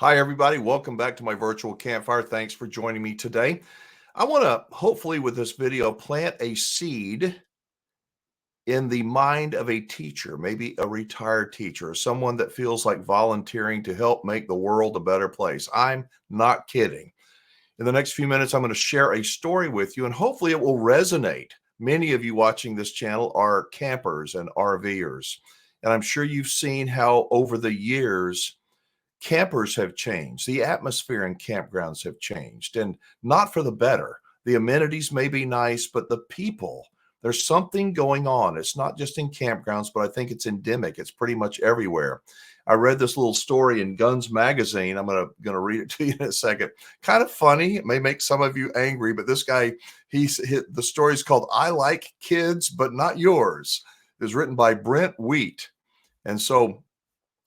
Hi, everybody. Welcome back to my virtual campfire. Thanks for joining me today. I want to hopefully with this video plant a seed in the mind of a teacher, maybe a retired teacher, or someone that feels like volunteering to help make the world a better place. I'm not kidding. In the next few minutes, I'm going to share a story with you, and hopefully it will resonate. Many of you watching this channel are campers and RVers, and I'm sure you've seen how over the years, campers have changed. The atmosphere in campgrounds have changed, and not for the better. The amenities may be nice, but the people, there's something going on. It's not just in campgrounds, but I think it's endemic. It's pretty much everywhere. I read this little story in Guns Magazine. I'm gonna read it to you in a second. Kind of funny. It may make some of you angry, but this guy, the story is called "I Like Kids, But Not Yours." It was written by Brent Wheat, and so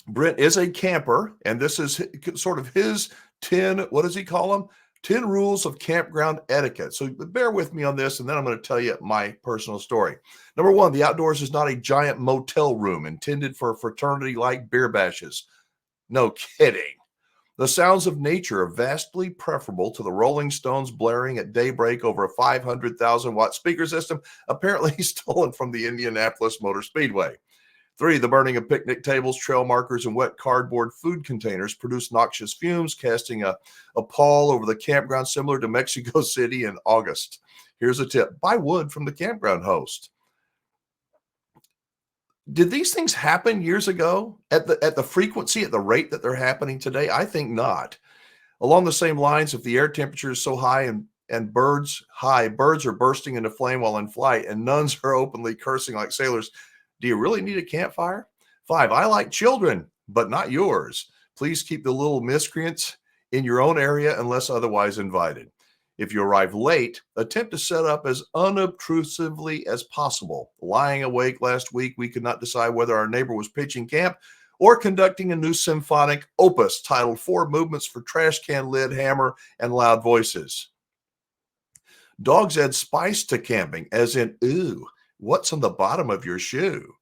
Brent is a camper, and this is sort of his 10, what does he call them? 10 rules of campground etiquette. So bear with me on this, and then I'm going to tell you my personal story. Number one, the outdoors is not a giant motel room intended for fraternity-like beer bashes. No kidding. The sounds of nature are vastly preferable to the Rolling Stones blaring at daybreak over a 500,000-watt speaker system, apparently stolen from the Indianapolis Motor Speedway. 3, the burning of picnic tables, trail markers, and wet cardboard food containers produce noxious fumes, casting a pall over the campground similar to Mexico City in August. Here's a tip: buy wood from the campground host. Did these things happen years ago at the frequency, at the rate that they're happening today? I think not. Along the same lines, if the air temperature is so high and birds are bursting into flame while in flight, and nuns are openly cursing like sailors, do you really need a campfire? 5, I like children, but not yours. Please keep the little miscreants in your own area unless otherwise invited. If you arrive late, attempt to set up as unobtrusively as possible. Lying awake last week, we could not decide whether our neighbor was pitching camp or conducting a new symphonic opus titled 4 Movements for Trash Can Lid, Hammer, and Loud Voices. Dogs add spice to camping, as in, ooh, what's on the bottom of your shoe?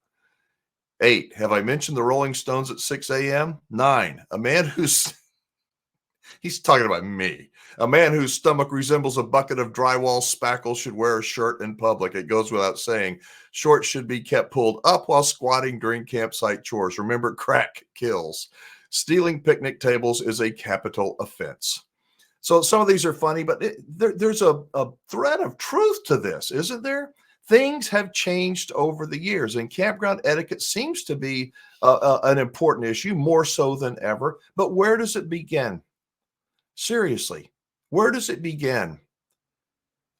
8, have I mentioned the Rolling Stones at 6 a.m.? 9, a man who's, he's talking about me, a man whose stomach resembles a bucket of drywall spackle should wear a shirt in public. It goes without saying. Shorts should be kept pulled up while squatting during campsite chores. Remember, crack kills. Stealing picnic tables is a capital offense. So some of these are funny, but there's a thread of truth to this, isn't there? Things have changed over the years, and campground etiquette seems to be an important issue, more so than ever. But where does it begin? Seriously, where does it begin?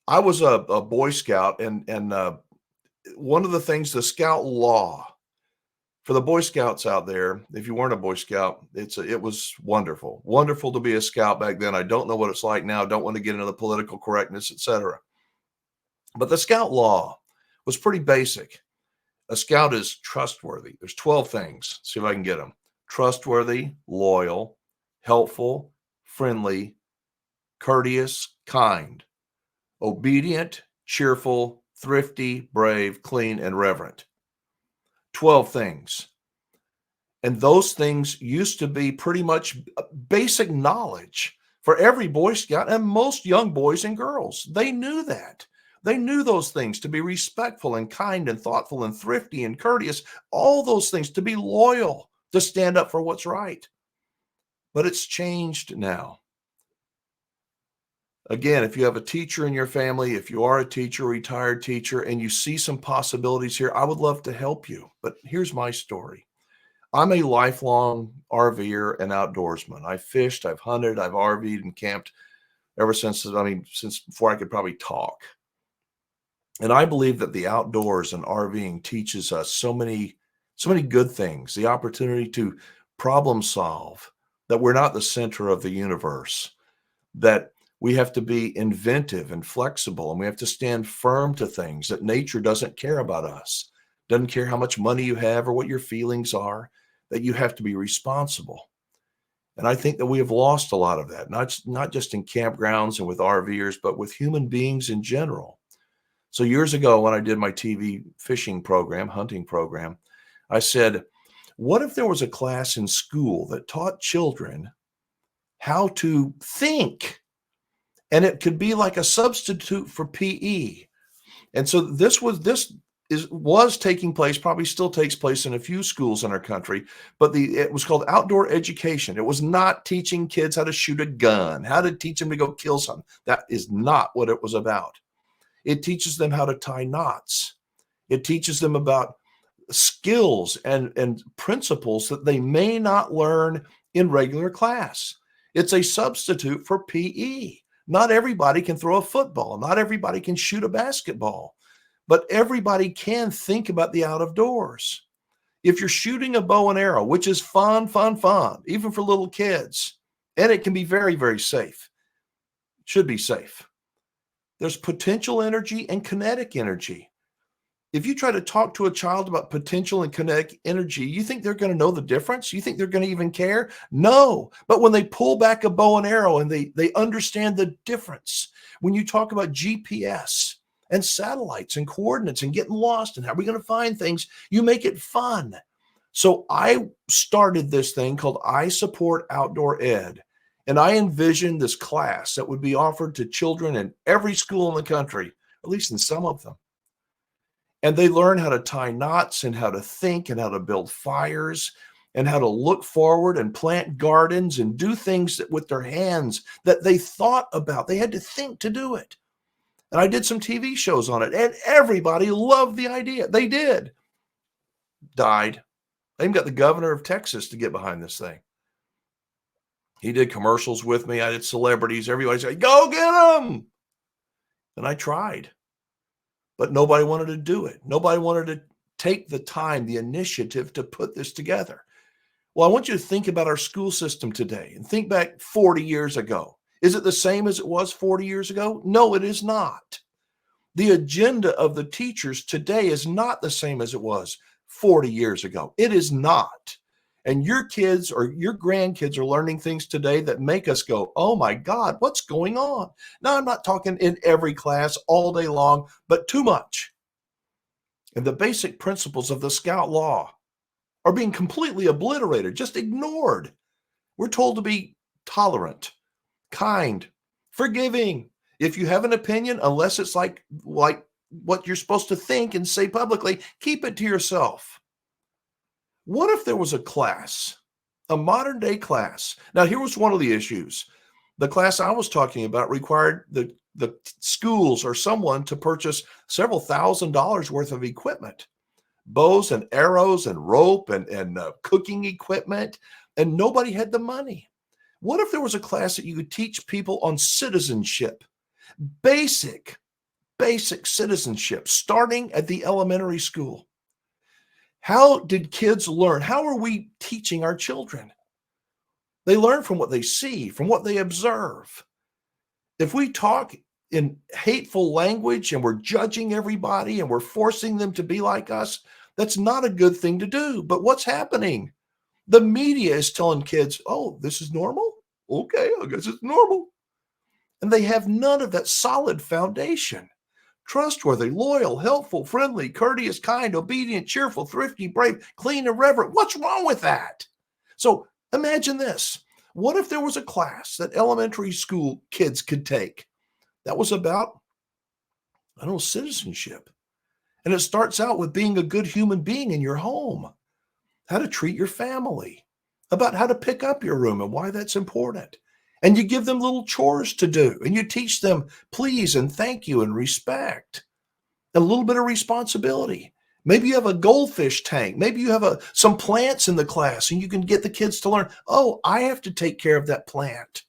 I was a Boy Scout, and one of the things, the Scout law, for the Boy Scouts out there, if you weren't a Boy Scout, it was wonderful. Wonderful to be a Scout back then. I don't know what it's like now. Don't want to get into the political correctness, etc. But the Scout law was pretty basic. A Scout is trustworthy. There's 12 things. See if I can get them. Trustworthy, loyal, helpful, friendly, courteous, kind, obedient, cheerful, thrifty, brave, clean, and reverent. 12 things. And those things used to be pretty much basic knowledge for every Boy Scout and most young boys and girls. They knew that. They knew those things: to be respectful and kind and thoughtful and thrifty and courteous, all those things, to be loyal, to stand up for what's right. But it's changed now. Again, if you have a teacher in your family, if you are a teacher, retired teacher, and you see some possibilities here, I would love to help you. But here's my story. I'm a lifelong RVer and outdoorsman. I've fished, I've hunted, I've RV'd and camped ever since before I could probably talk. And I believe that the outdoors and RVing teaches us so many good things: the opportunity to problem solve, that we're not the center of the universe, that we have to be inventive and flexible, and we have to stand firm to things, that nature doesn't care about us, doesn't care how much money you have or what your feelings are, that you have to be responsible. And I think that we have lost a lot of that, not just in campgrounds and with RVers, but with human beings in general. So years ago, when I did my TV fishing program, hunting program, I said, what if there was a class in school that taught children how to think. And it could be like a substitute for PE. And so this was taking place, probably still takes place in a few schools in our country, but it was called outdoor education. It was not teaching kids how to shoot a gun, how to teach them to go kill something. That is not what it was about. It teaches them how to tie knots. It teaches them about skills and principles that they may not learn in regular class. It's a substitute for PE. Not everybody can throw a football. Not everybody can shoot a basketball, but everybody can think about the out of doors. If you're shooting a bow and arrow, which is fun, fun, fun, even for little kids, and it can be very, very safe, should be safe. There's potential energy and kinetic energy. If you try to talk to a child about potential and kinetic energy, you think they're going to know the difference? You think they're going to even care? No. But when they pull back a bow and arrow and they understand the difference, when you talk about GPS and satellites and coordinates and getting lost and how we're going to find things, you make it fun. So I started this thing called I Support Outdoor Ed. And I envisioned this class that would be offered to children in every school in the country, at least in some of them. And they learn how to tie knots and how to think and how to build fires and how to look forward and plant gardens and do things with their hands that they thought about. They had to think to do it. And I did some TV shows on it, and everybody loved the idea. They did. Died. I even got the governor of Texas to get behind this thing. He did commercials with me. I did celebrities. Everybody said, go get them. And I tried. But nobody wanted to do it. Nobody wanted to take the time, the initiative to put this together. Well, I want you to think about our school system today and think back 40 years ago. Is it the same as it was 40 years ago? No, it is not. The agenda of the teachers today is not the same as it was 40 years ago. It is not. And your kids or your grandkids are learning things today that make us go, oh my God, what's going on? Now, I'm not talking in every class all day long, but too much. And the basic principles of the Scout Law are being completely obliterated, just ignored. We're told to be tolerant, kind, forgiving. If you have an opinion, unless it's like what you're supposed to think and say publicly, keep it to yourself. What if there was a class, a modern day class? Now, here was one of the issues. The class I was talking about required the schools or someone to purchase several $1,000s worth of equipment, bows and arrows and rope and cooking equipment, and nobody had the money. What if there was a class that you could teach people on citizenship, basic citizenship, starting at the elementary school? How did kids learn? How are we teaching our children? They learn from what they see, from what they observe. If we talk in hateful language and we're judging everybody and we're forcing them to be like us, that's not a good thing to do. But what's happening? The media is telling kids, oh, this is normal? Okay, I guess it's normal. And they have none of that solid foundation. Trustworthy, loyal, helpful, friendly, courteous, kind, obedient, cheerful, thrifty, brave, clean, and reverent. What's wrong with that? So imagine this. What if there was a class that elementary school kids could take that was about, I don't know, citizenship? And it starts out with being a good human being in your home, how to treat your family, about how to pick up your room and why that's important. And you give them little chores to do, and you teach them please and thank you and respect, and a little bit of responsibility. Maybe you have a goldfish tank. Maybe you have some plants in the class, and you can get the kids to learn, oh, I have to take care of that plant.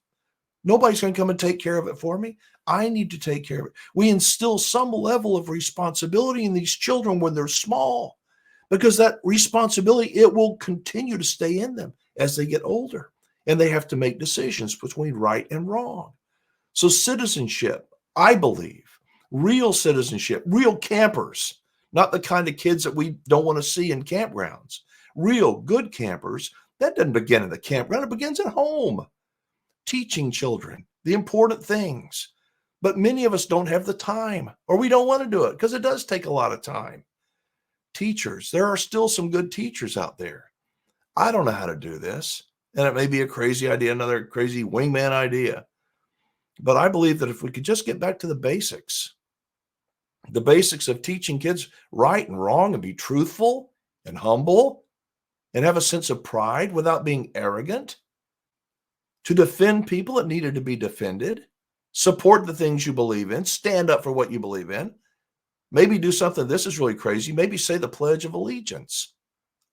Nobody's going to come and take care of it for me. I need to take care of it. We instill some level of responsibility in these children when they're small, because that responsibility, it will continue to stay in them as they get older. And they have to make decisions between right and wrong. So citizenship, I believe, real citizenship, real campers, not the kind of kids that we don't want to see in campgrounds. Real good campers, that doesn't begin in the campground. It begins at home, teaching children the important things. But many of us don't have the time, or we don't want to do it because it does take a lot of time. Teachers, there are still some good teachers out there. I don't know how to do this. And it may be a crazy idea, another crazy wingman idea. But I believe that if we could just get back to the basics of teaching kids right and wrong and be truthful and humble and have a sense of pride without being arrogant, to defend people that needed to be defended, support the things you believe in, stand up for what you believe in, maybe do something, this is really crazy, maybe say the Pledge of Allegiance.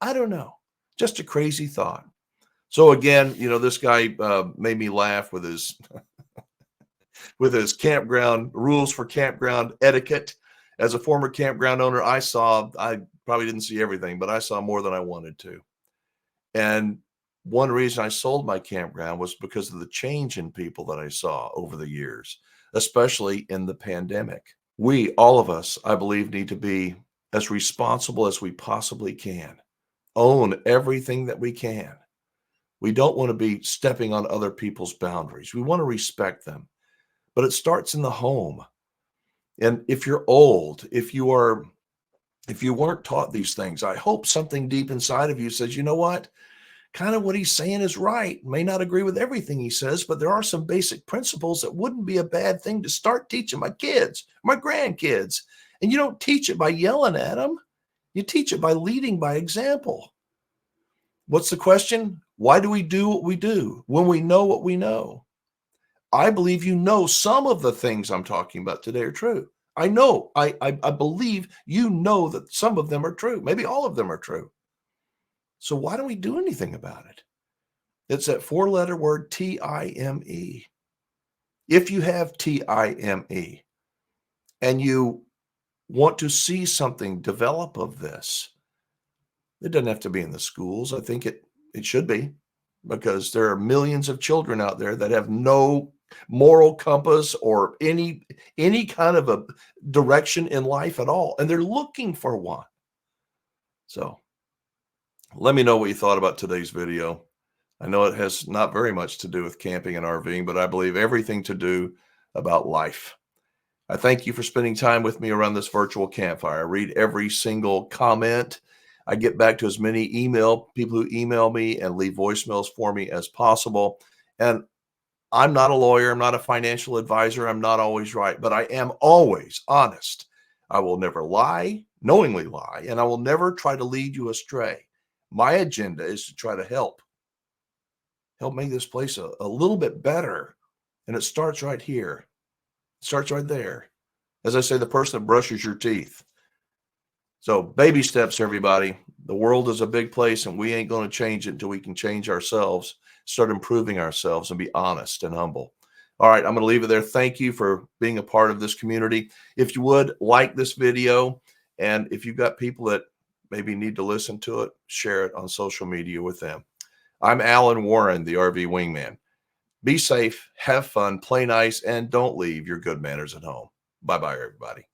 I don't know. Just a crazy thought. So again, this guy made me laugh with his campground rules for campground etiquette. As a former campground owner, I probably didn't see everything, but I saw more than I wanted to. And one reason I sold my campground was because of the change in people that I saw over the years, especially in the pandemic. We, all of us, I believe, need to be as responsible as we possibly can. Own everything that we can. We don't want to be stepping on other people's boundaries. We want to respect them. But it starts in the home. And if you're old, if you weren't taught these things, I hope something deep inside of you says, you know what? Kind of what he's saying is right. May not agree with everything he says, but there are some basic principles that wouldn't be a bad thing to start teaching my kids, my grandkids. And you don't teach it by yelling at them. You teach it by leading by example. What's the question? Why do we do what we do when we know what we know? I believe some of the things I'm talking about today are true. I know, I believe that some of them are true. Maybe all of them are true. So why don't we do anything about it? It's that four-letter word TIME. If you have TIME and you want to see something develop of this, it doesn't have to be in the schools. I think it should be, because there are millions of children out there that have no moral compass or any kind of a direction in life at all, and they're looking for one. So let me know what you thought about today's video. I know it has not very much to do with camping and RVing, but I believe everything to do about life. I thank you for spending time with me around this virtual campfire. I read every single comment. I get back to as many people who email me and leave voicemails for me as possible. And I'm not a lawyer. I'm not a financial advisor. I'm not always right, but I am always honest. I will never knowingly lie, and I will never try to lead you astray. My agenda is to try to help make this place a little bit better. And it starts right here. It starts right there. As I say, the person that brushes your teeth. So baby steps, everybody. The world is a big place, and we ain't going to change it until we can change ourselves, start improving ourselves, and be honest and humble. All right, I'm going to leave it there. Thank you for being a part of this community. If you would like this video, and if you've got people that maybe need to listen to it, share it on social media with them. I'm Alan Warren, the RV Wingman. Be safe, have fun, play nice, and don't leave your good manners at home. Bye-bye, everybody.